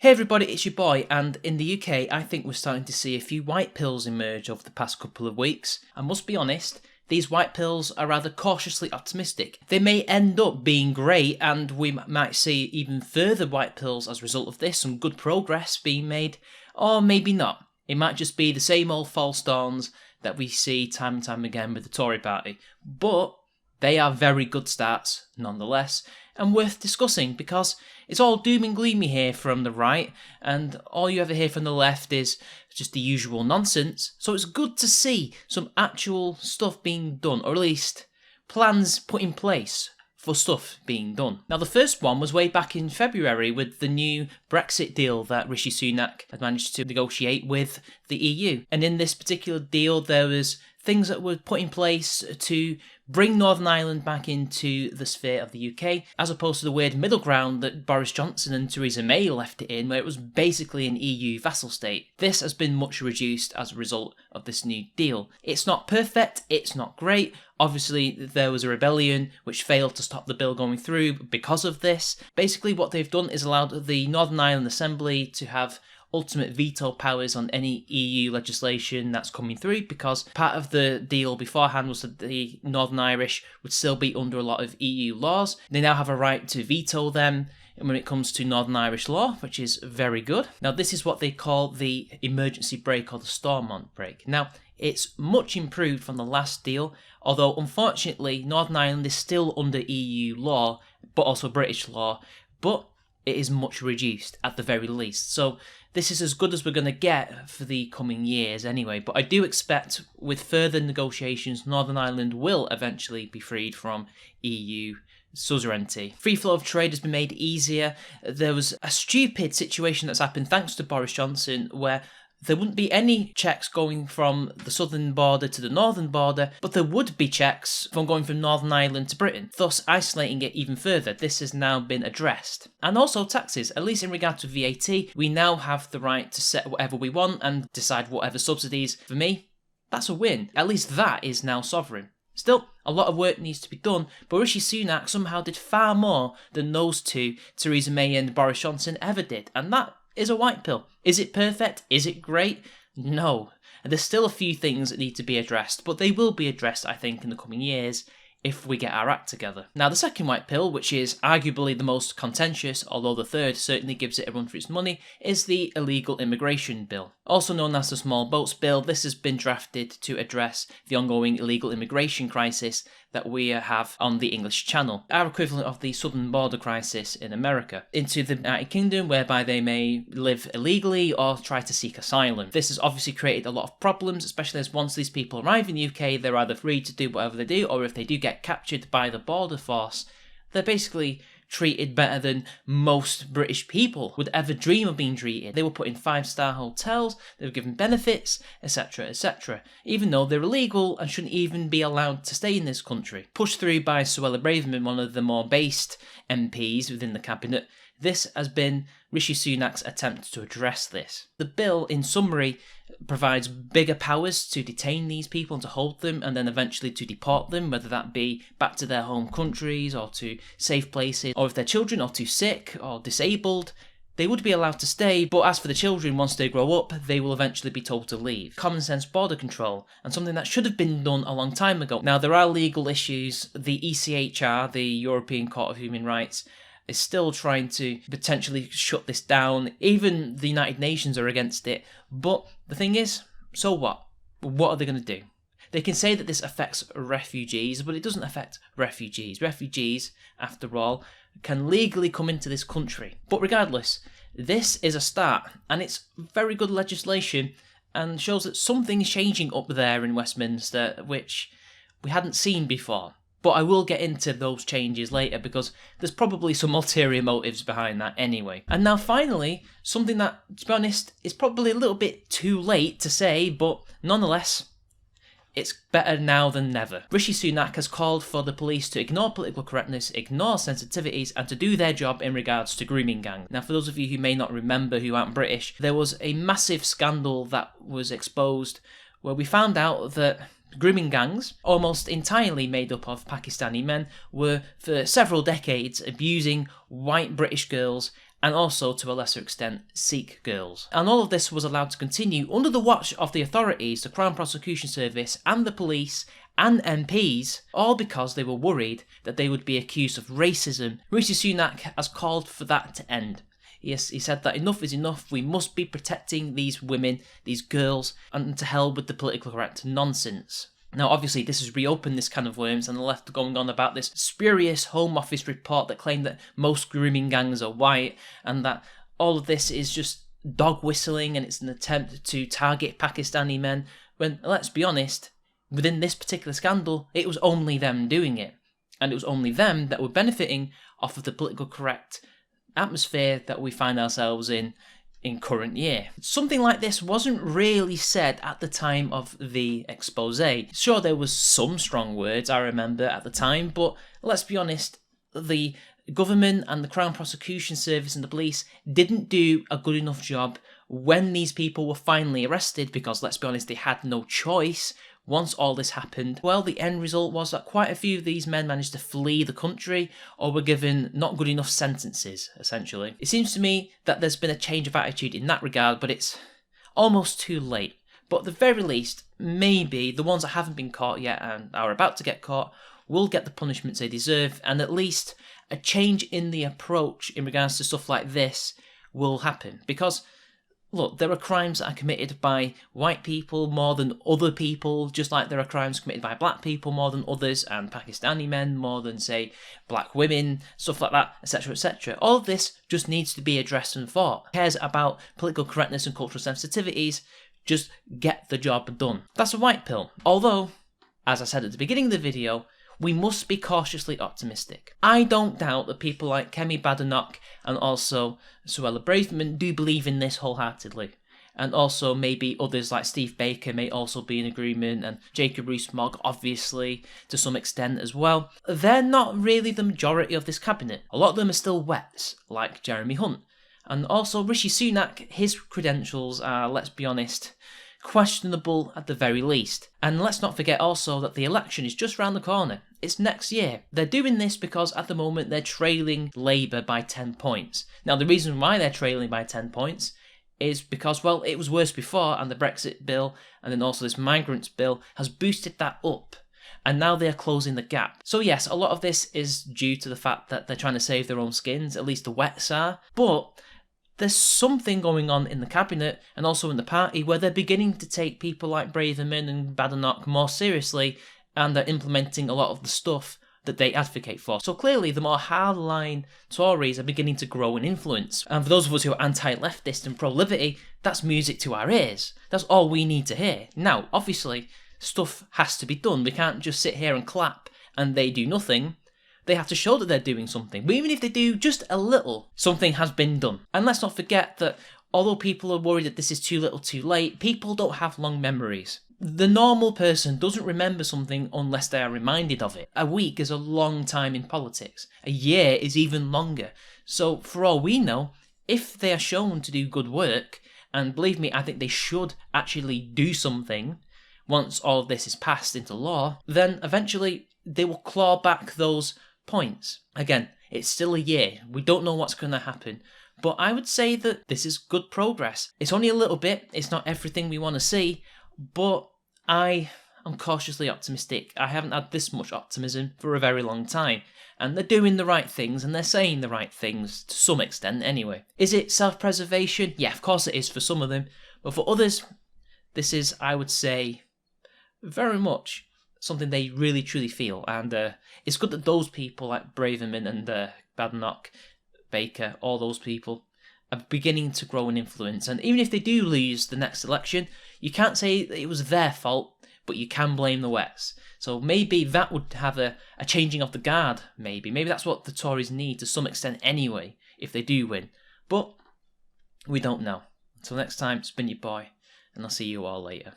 Hey everybody, it's your boy, and in the UK I think we're starting to see a few white pills emerge over the past couple of weeks. I must be honest, these white pills are rather cautiously optimistic. They may end up being great, and we might see even further white pills as a result of this, some good progress being made, or maybe not. It might just be the same old false dawns that we see time and time again with the Tory party. But they are very good starts, nonetheless, and worth discussing because it's all doom and gloomy here from the right, and all you ever hear from the left is just the usual nonsense. So it's good to see some actual stuff being done, or at least plans put in place for stuff being done. Now, the first one was way back in February with the new Brexit deal that Rishi Sunak had managed to negotiate with the EU. And in this particular deal, there was things that were put in place to bring Northern Ireland back into the sphere of the UK, as opposed to the weird middle ground that Boris Johnson and Theresa May left it in, where it was basically an EU vassal state. This has been much reduced as a result of this new deal. It's not perfect, it's not great. Obviously, there was a rebellion which failed to stop the bill going through because of this. Basically, what they've done is allowed the Northern Ireland Assembly to have ultimate veto powers on any EU legislation that's coming through, because part of the deal beforehand was that the Northern Irish would still be under a lot of EU laws. They now have a right to veto them when it comes to Northern Irish law, which is very good. Now, this is what they call the emergency brake or the Stormont brake. Now, it's much improved from the last deal, although unfortunately Northern Ireland is still under EU law, but also British law, but it is much reduced at the very least. So this is as good as we're going to get for the coming years anyway, but I do expect with further negotiations Northern Ireland will eventually be freed from EU suzerainty. Free flow of trade has been made easier. There was a stupid situation that's happened thanks to Boris Johnson where there wouldn't be any checks going from the southern border to the northern border, but there would be checks from going from Northern Ireland to Britain, thus isolating it even further. This has now been addressed. And also taxes, at least in regard to VAT, we now have the right to set whatever we want and decide whatever subsidies. For me, that's a win. At least that is now sovereign. Still, a lot of work needs to be done, but Rishi Sunak somehow did far more than those two, Theresa May and Boris Johnson, ever did, and that is a white pill. Is it perfect? Is it great? No. And there's still a few things that need to be addressed, but they will be addressed, I think, in the coming years if we get our act together. Now, the second white pill, which is arguably the most contentious, although the third certainly gives it a run for its money, is the illegal immigration bill. Also known as the Small Boats Bill, this has been drafted to address the ongoing illegal immigration crisis that we have on the English Channel, our equivalent of the southern border crisis in America, into the United Kingdom, whereby they may live illegally or try to seek asylum. This has obviously created a lot of problems, especially as once these people arrive in the UK, they're either free to do whatever they do, or if they do get captured by the border force, they're basically treated better than most British people would ever dream of being treated. They were put in 5-star hotels, they were given benefits, etc, etc, even though they're illegal and shouldn't even be allowed to stay in this country. Pushed through by Suella Braverman, one of the more based MPs within the cabinet, this has been Rishi Sunak's attempt to address this. The bill, in summary, provides bigger powers to detain these people and to hold them and then eventually to deport them, whether that be back to their home countries or to safe places, or if their children are too sick or disabled, they would be allowed to stay, but as for the children, once they grow up, they will eventually be told to leave. Common sense border control, and something that should have been done a long time ago. Now, there are legal issues. The ECHR, the European Court of Human Rights, is still trying to potentially shut this down. Even the United Nations are against it. But the thing is, so what? What are they going to do? They can say that this affects refugees, but it doesn't affect refugees. Refugees, after all, can legally come into this country. But regardless, this is a start, and it's very good legislation and shows that something's changing up there in Westminster, which we hadn't seen before. But I will get into those changes later because there's probably some ulterior motives behind that anyway. And now finally, something that, to be honest, is probably a little bit too late to say, but nonetheless, it's better now than never. Rishi Sunak has called for the police to ignore political correctness, ignore sensitivities, and to do their job in regards to grooming gangs. Now, for those of you who may not remember, who aren't British, there was a massive scandal that was exposed where we found out that grooming gangs, almost entirely made up of Pakistani men, were for several decades abusing white British girls and also, to a lesser extent, Sikh girls. And all of this was allowed to continue under the watch of the authorities, the Crown Prosecution Service, and the police, and MPs, all because they were worried that they would be accused of racism. Rishi Sunak has called for that to end. Yes, he said that enough is enough, we must be protecting these women, these girls, and to hell with the political correct nonsense. Now, obviously, this has reopened this can of worms, and the left are going on about this spurious Home Office report that claimed that most grooming gangs are white, and that all of this is just dog whistling, and it's an attempt to target Pakistani men, when, let's be honest, within this particular scandal, it was only them doing it. And it was only them that were benefiting off of the political correct atmosphere that we find ourselves in current year. Something like this wasn't really said at the time of the expose. Sure, there was some strong words, I remember, at the time, but let's be honest, the government and the Crown Prosecution Service and the police didn't do a good enough job when these people were finally arrested, because let's be honest, they had no choice. Once all this happened, well, the end result was that quite a few of these men managed to flee the country or were given not good enough sentences, essentially. It seems to me that there's been a change of attitude in that regard, but it's almost too late. But at the very least, maybe the ones that haven't been caught yet and are about to get caught will get the punishments they deserve, and at least a change in the approach in regards to stuff like this will happen. Because look, there are crimes that are committed by white people more than other people, just like there are crimes committed by black people more than others, and Pakistani men more than, say, black women, stuff like that, etc., etc. All of this just needs to be addressed and fought. Who cares about political correctness and cultural sensitivities? Just get the job done. That's a white pill. Although, as I said at the beginning of the video, we must be cautiously optimistic. I don't doubt that people like Kemi Badenoch and also Suella Braverman do believe in this wholeheartedly. And also maybe others like Steve Baker may also be in agreement, and Jacob Rees-Mogg obviously to some extent as well. They're not really the majority of this cabinet. A lot of them are still wets, like Jeremy Hunt. And also Rishi Sunak, his credentials are, let's be honest, questionable at the very least. And let's not forget also that the election is just round the corner. It's next year. They're doing this because at the moment they're trailing Labour by 10 points. Now the reason why they're trailing by 10 points is because, well, it was worse before, and the Brexit bill and then also this migrants bill has boosted that up. And now they're closing the gap. So yes, a lot of this is due to the fact that they're trying to save their own skins, at least the Wets are. But there's something going on in the cabinet and also in the party where they're beginning to take people like Braverman and Badenoch more seriously, and they're implementing a lot of the stuff that they advocate for. So clearly the more hardline Tories are beginning to grow in influence. And for those of us who are anti-leftist and pro-liberty, that's music to our ears. That's all we need to hear. Now, obviously, stuff has to be done. We can't just sit here and clap and they do nothing. They have to show that they're doing something. But even if they do just a little, something has been done. And let's not forget that although people are worried that this is too little too late, people don't have long memories. The normal person doesn't remember something unless they are reminded of it. A week is a long time in politics. A year is even longer. So for all we know, if they are shown to do good work, and believe me, I think they should actually do something once all of this is passed into law, then eventually they will claw back those points. Again, it's still a year. We don't know what's going to happen. But I would say that this is good progress. It's only a little bit. It's not everything we want to see. But I am cautiously optimistic. I haven't had this much optimism for a very long time. And they're doing the right things and they're saying the right things to some extent anyway. Is it self-preservation? Yeah, of course it is for some of them. But for others, this is, I would say, very much something they really truly feel, and it's good that those people like Braverman and Badenoch, Baker, all those people are beginning to grow in influence. And even if they do lose the next election, you can't say that it was their fault, but you can blame the Wets. So maybe that would have a changing of the guard. Maybe that's what the Tories need to some extent anyway, if they do win. But we don't know. Until next time, it's been your boy, and I'll see you all later.